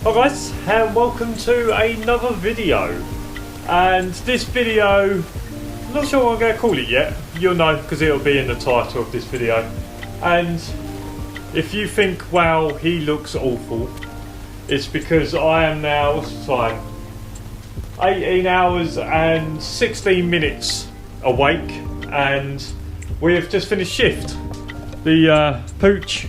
Hi guys, and welcome to another video. And this video, I'm not sure what I'm going to call it yet. You'll know because it'll be in the title of this video. And if you think, wow, he looks awful, it's because I am now, what's the time? 18 hours and 16 minutes awake, and we have just finished shift. The pooch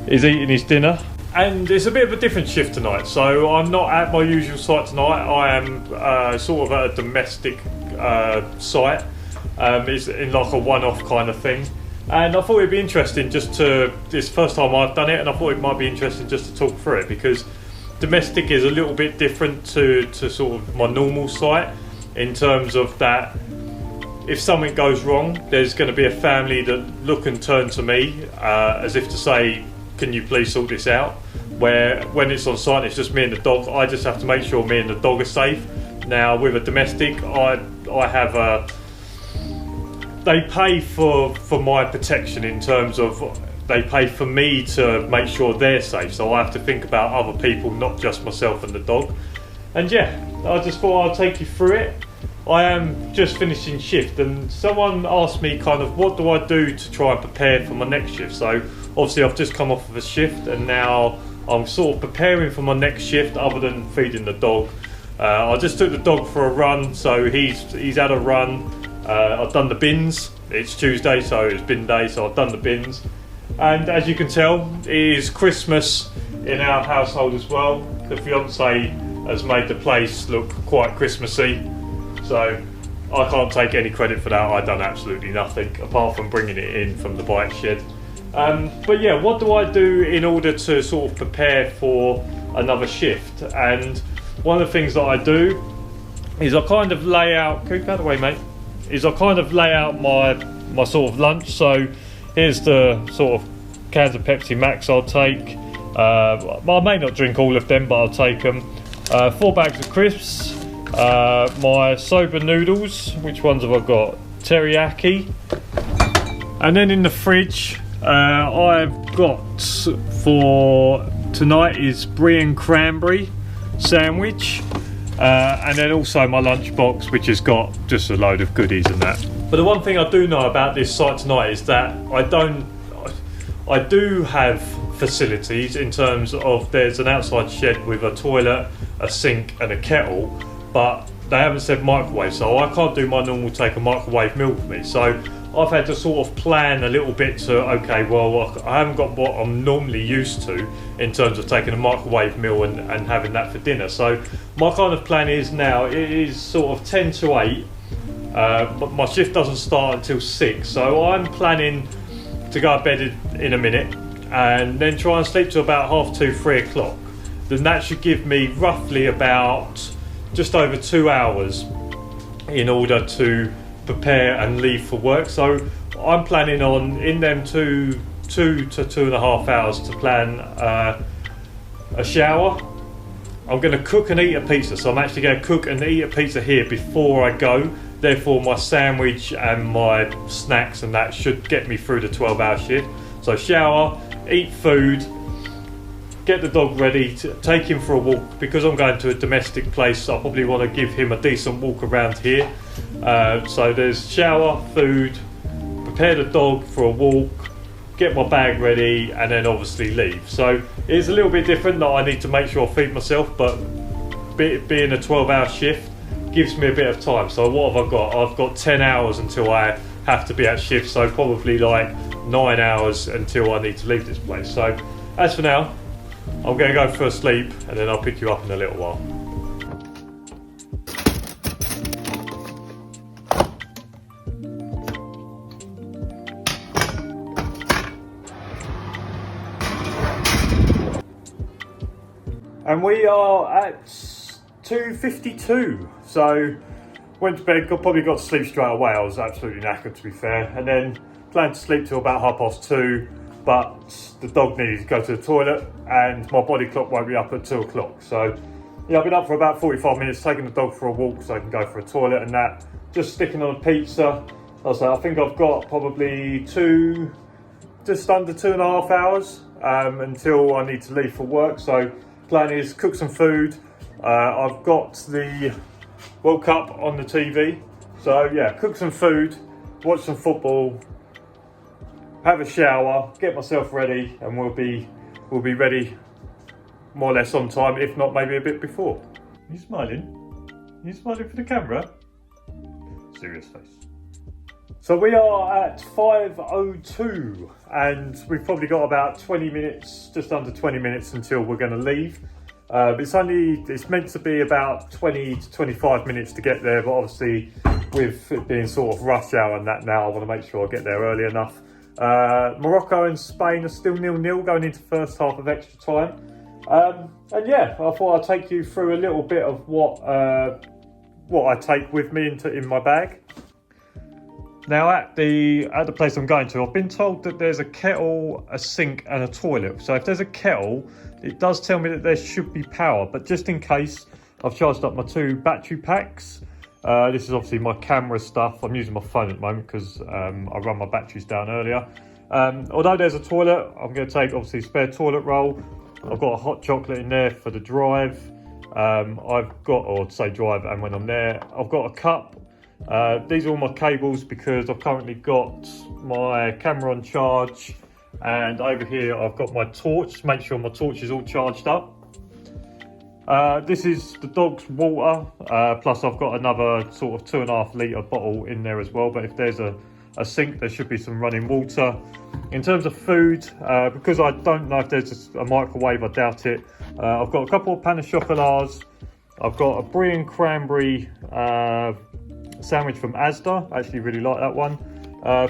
is eating his dinner. And it's a bit of a different shift tonight, so I'm not at my usual site tonight. I am sort of at a domestic site. It's in like a one-off kind of thing. And I thought it'd be interesting just to, it's the first time I've done it, and I thought it might be interesting just to talk through it, because domestic is a little bit different to sort of my normal site, in terms of that if something goes wrong, there's going to be a family that look and turn to me as if to say, can you please sort this out? Where when it's on site, it's just me and the dog. I just have to make sure me and the dog are safe. Now with a domestic, I have a, they pay for my protection, in terms of they pay for me to make sure they're safe. So I have to think about other people, not just myself and the dog. And yeah, I just thought I'd take you through it. I am just finishing shift, and someone asked me kind of what do I do to try and prepare for my next shift. So obviously I've just come off of a shift, and now I'm sort of preparing for my next shift, other than feeding the dog. I just took the dog for a run, so he's had a run. I've done the bins. It's Tuesday, so it's bin day, so I've done the bins. And as you can tell, it is Christmas in our household as well. The fiance has made the place look quite Christmassy. So I can't take any credit for that. I've done absolutely nothing apart from bringing it in from the bike shed. But yeah, what do I do in order to sort of prepare for another shift? And one of the things that I do is I kind of lay out, Coop, out of the way mate, is I kind of lay out my sort of lunch. So here's the sort of cans of Pepsi Max I'll take. I may not drink all of them, but I'll take them. 4 bags of crisps. My soba noodles, which ones have I got? Teriyaki. And then in the fridge, I've got for tonight is brie and cranberry sandwich, and then also my lunchbox, which has got just a load of goodies and that. But the one thing I do know about this site tonight is that I do have facilities, in terms of there's an outside shed with a toilet, a sink and a kettle, but they haven't said microwave, so I can't do my normal take a microwave meal with me. So I've had to sort of plan a little bit to, okay, well, I haven't got what I'm normally used to in terms of taking a microwave meal and having that for dinner. So my kind of plan is now, it is sort of 10 to 8, but my shift doesn't start until 6. So I'm planning to go to bed in a minute and then try and sleep to about 2:30, 3 o'clock. Then that should give me roughly about just over 2 hours in order to prepare and leave for work. So I'm planning on, in them 2 to 2.5 hours, to plan a shower. I'm going to cook and eat a pizza, so I'm actually going to cook and eat a pizza here before I go. Therefore my sandwich and my snacks and that should get me through the 12-hour shift. So shower, eat food, get the dog ready, to take him for a walk. Because I'm going to a domestic place, I probably want to give him a decent walk around here. So there's shower, food, prepare the dog for a walk, get my bag ready, and then obviously leave. So it's a little bit different, that I need to make sure I feed myself, but being a 12-hour shift gives me a bit of time. So what have I got? I've got 10 hours until I have to be at shift, so probably like 9 hours until I need to leave this place. So as for now, I'm going to go for a sleep, and then I'll pick you up in a little while. And we are at 2:52, so went to bed, probably got to sleep straight away. I was absolutely knackered, to be fair, and then planned to sleep till about 2:30, but the dog needed to go to the toilet and my body clock woke me up at 2 o'clock. So yeah, I've been up for about 45 minutes taking the dog for a walk so I can go for a toilet and that, just sticking on a pizza. I think I've got probably just under 2.5 hours until I need to leave for work. So plan is cook some food. I've got the World Cup on the TV, so yeah, cook some food, watch some football, have a shower, get myself ready, and we'll be ready more or less on time, if not maybe a bit before. Are you smiling? Are you smiling for the camera? Serious face. So we are at 5:02 and we've probably got about 20 minutes, just under 20 minutes until we're going to leave. It's meant to be about 20 to 25 minutes to get there, but obviously with it being sort of rush hour and that now, I want to make sure I get there early enough. Morocco and Spain are still 0-0 going into first half of extra time. And yeah, I thought I'd take you through a little bit of what I take with me in my bag. Now at the place I'm going to, I've been told that there's a kettle, a sink and a toilet. So if there's a kettle, it does tell me that there should be power, but just in case, I've charged up my 2 battery packs. This is obviously my camera stuff. I'm using my phone at the moment because I run my batteries down earlier. Although there's a toilet, I'm going to take obviously spare toilet roll. I've got a hot chocolate in there for the drive. Drive and when I'm there, I've got a cup. These are all my cables because I've currently got my camera on charge, and over here I've got my torch to make sure my torch is all charged up. This is the dog's water, plus I've got another sort of 2.5 litre bottle in there as well, but if there's a sink there should be some running water. In terms of food, because I don't know if there's a microwave, I doubt it, I've got a couple of pan of chocolats. I've got a brie and cranberry sandwich from Asda. I actually really like that one.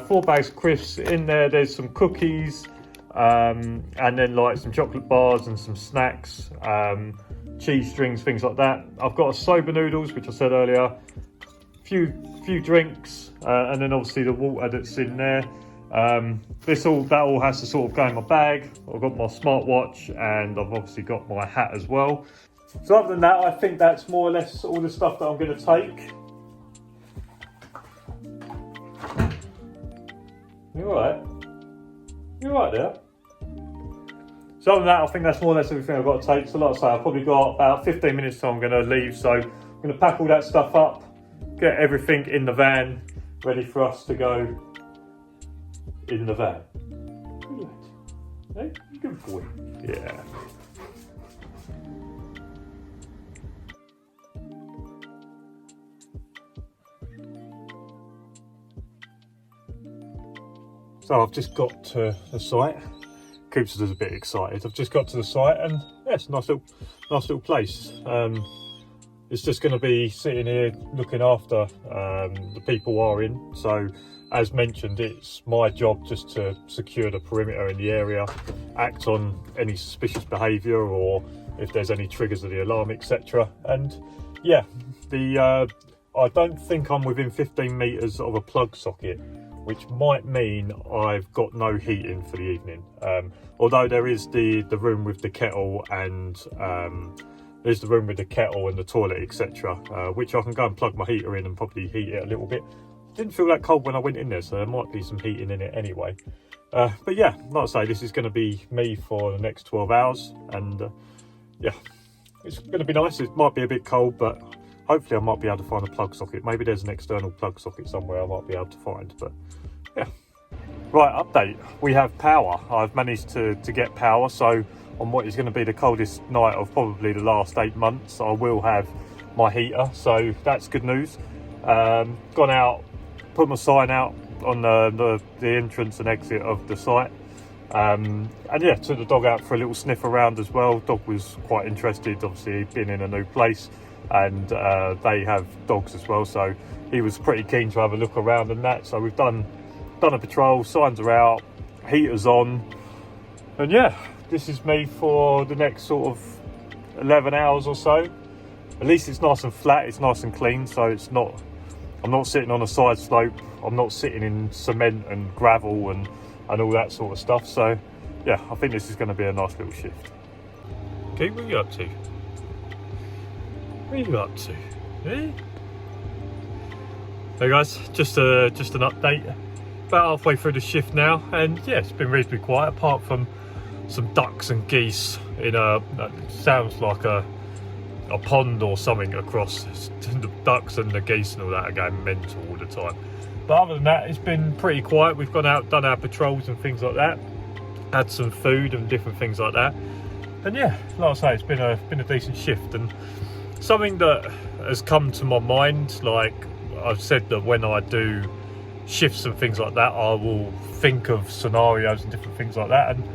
4 bags of crisps in there. There's some cookies, and then like some chocolate bars and some snacks, cheese strings, things like that. I've got a soba noodles, which I said earlier, few drinks, and then obviously the water that's in there. That all has to sort of go in my bag. I've got my smartwatch and I've obviously got my hat as well. So other than that, I think that's more or less all the stuff that I'm going to take. You alright? You alright there? So other than that, I think that's more or less everything I've got to take. So like I say, I've probably got about 15 minutes till I'm going to leave. So I'm going to pack all that stuff up, get everything in the van, ready for us to go in the van. Good. Hey, good boy. Yeah. So I've just got to the site. Coops is a bit excited. I've just got to the site and yeah, it's a nice little place. It's just going to be sitting here looking after the people who are in. So as mentioned, it's my job just to secure the perimeter in the area, act on any suspicious behaviour or if there's any triggers of the alarm, etc. And yeah, I don't think I'm within 15 metres of a plug socket, which might mean I've got no heating for the evening. Although there is the room with the kettle and there's the room with the kettle and the toilet, etc., which I can go and plug my heater in and probably heat it a little bit. Didn't feel that cold when I went in there, so there might be some heating in it anyway. But yeah, like I say, this is going to be me for the next 12 hours, and yeah, it's going to be nice. It might be a bit cold, but hopefully I might be able to find a plug socket. Maybe there's an external plug socket somewhere I might be able to find, but yeah. Right, update. We have power. I've managed to get power, so on what is going to be the coldest night of probably the last 8 months, I will have my heater, so that's good news. Gone out, put my sign out on the entrance and exit of the site, and yeah, took the dog out for a little sniff around as well. Dog was quite interested, obviously being in a new place, and they have dogs as well, so he was pretty keen to have a look around and that. So we've done a patrol, signs are out, heaters on, and yeah, this is me for the next sort of 11 hours or so. At least it's nice and flat, it's nice and clean, so it's not, I'm not sitting on a side slope, I'm not sitting in cement and gravel and all that sort of stuff. So yeah, I think this is going to be a nice little shift. Okay, what are you up to? What are you up to? Eh? Hey guys, just an update. About halfway through the shift now, and yeah, it's been reasonably quiet apart from some ducks and geese in a sounds like a pond or something across. The ducks and the geese and all that are going mental all the time. But other than that, it's been pretty quiet. We've gone out, done our patrols and things like that, had some food and different things like that. And yeah, like I say, it's been a decent shift. And something that has come to my mind, like I've said, that when I do shifts and things like that, I will think of scenarios and different things like that. And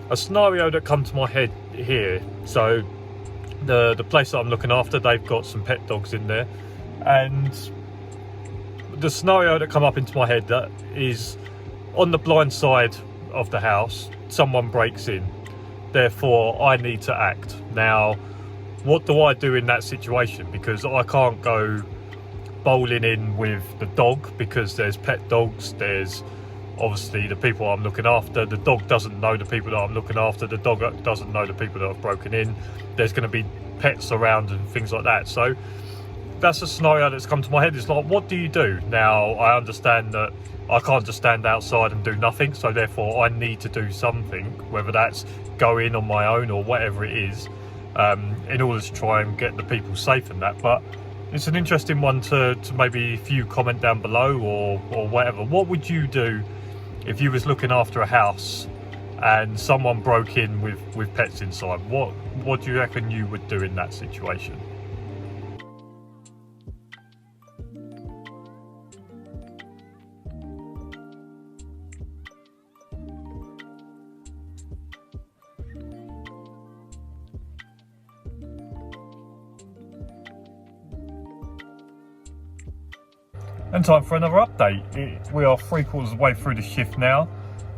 a scenario that come to my head here, so the place that I'm looking after, they've got some pet dogs in there, and the scenario that come up into my head that is, on the blind side of the house, someone breaks in, therefore I need to act. Now, what do I do in that situation? Because I can't go bowling in with the dog, because there's pet dogs, there's obviously the people I'm looking after. The dog doesn't know the people that I'm looking after, the dog doesn't know the people that have broken in, there's going to be pets around and things like that. So that's a scenario that's come to my head. It's like, what do you do? Now, I understand that I can't just stand outside and do nothing, so therefore I need to do something, whether that's go in on my own or whatever it is, in order to try and get the people safe and that. But it's an interesting one to maybe, if you comment down below or whatever. What would you do if you was looking after a house and someone broke in with pets inside? What do you reckon you would do in that situation? And time for another update. We are 3/4 of the way through the shift now.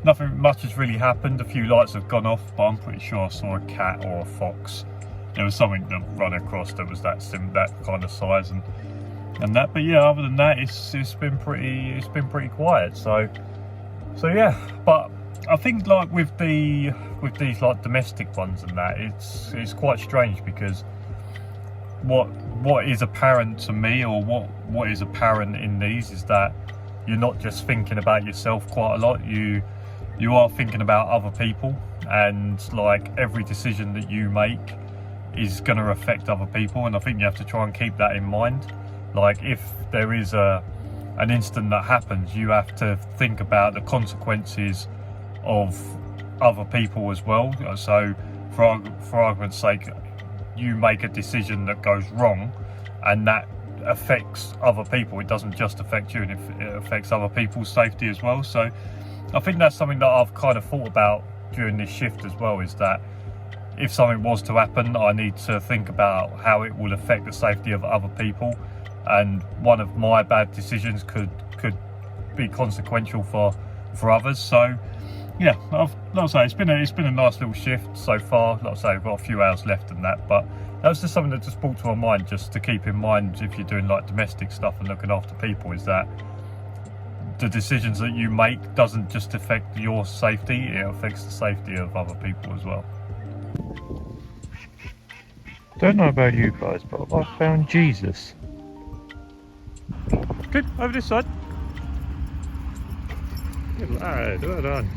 Nothing much has really happened. A few lights have gone off, but I'm pretty sure I saw a cat or a fox. There was something that ran across that was that kind of size and that. But yeah, other than that, it's been pretty quiet. So yeah. But I think like with these like domestic ones and that, it's quite strange, because what is apparent to me, or what is apparent in these, is that you're not just thinking about yourself quite a lot. You are thinking about other people, and like every decision that you make is going to affect other people, and I think you have to try and keep that in mind. Like if there is an incident that happens, you have to think about the consequences of other people as well. So for argument's sake, you make a decision that goes wrong and that affects other people. It doesn't just affect you, and it affects other people's safety as well. So I think that's something that I've kind of thought about during this shift as well, is that if something was to happen, I need to think about how it will affect the safety of other people, and one of my bad decisions could be consequential for others. So yeah, like I say, it's been a nice little shift so far. Like I say, I've got a few hours left in that, but that was just something that just brought to my mind, just to keep in mind if you're doing like domestic stuff and looking after people, is that the decisions that you make doesn't just affect your safety, it affects the safety of other people as well. Don't know about you guys, but I found Jesus. Good, over this side. Good lad, well done.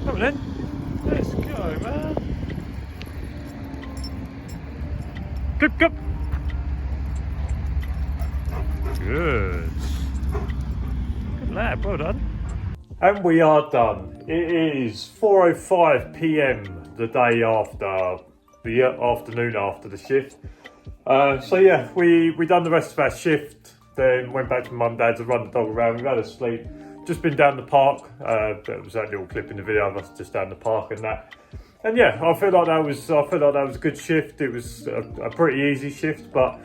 Come on then, let's go, man. Good. Good lad, well done. And we are done. It is 4:05 PM the day after, the afternoon after the shift. So yeah, we done the rest of our shift, then went back to mum and dad's and run the dog around. We've had a sleep. Just been down the park. There was that little clip in the video of us just down the park and that. And yeah, I feel like that was a good shift. It was a pretty easy shift, but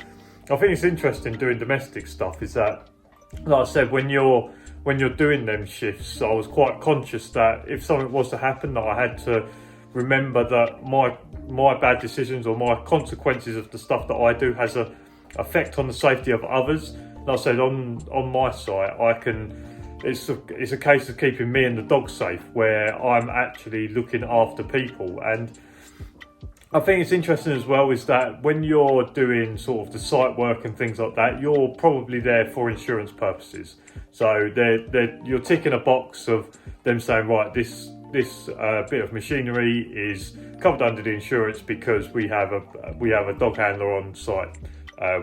I think it's interesting doing domestic stuff. Is that, like I said, when you're doing them shifts, I was quite conscious that if something was to happen, that I had to remember that my bad decisions or my consequences of the stuff that I do has a effect on the safety of others. Like I said, on my site, I can. It's a case of keeping me and the dog safe, where I'm actually looking after people, and I think it's interesting as well is that when you're doing sort of the site work and things like that, you're probably there for insurance purposes. So you're ticking a box of them saying, right, this bit of machinery is covered under the insurance because we have a dog handler on site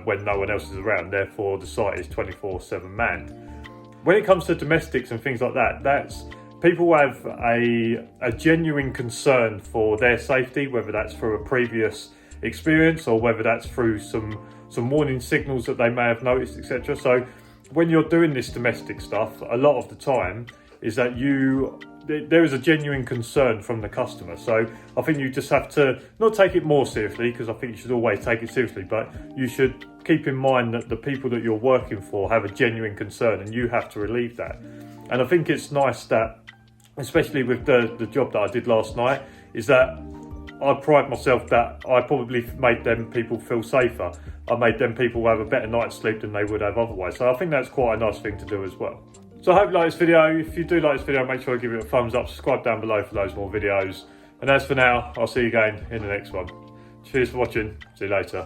when no one else is around. Therefore, the site is 24/7 manned. When it comes to domestics and things like that, that's people have a genuine concern for their safety, whether that's through a previous experience or whether that's through some warning signals that they may have noticed, etc. So when you're doing this domestic stuff, a lot of the time is that there is a genuine concern from the customer. So I think you just have to not take it more seriously, because I think you should always take it seriously, but you should keep in mind that the people that you're working for have a genuine concern and you have to relieve that. And I think it's nice that, especially with the job that I did last night, is that I pride myself that I probably made them people feel safer. I made them people have a better night's sleep than they would have otherwise. So I think that's quite a nice thing to do as well. So I hope you like this video. If you do like this video, make sure to give it a thumbs up, subscribe down below for loads more videos. And as for now, I'll see you again in the next one. Cheers for watching. See you later.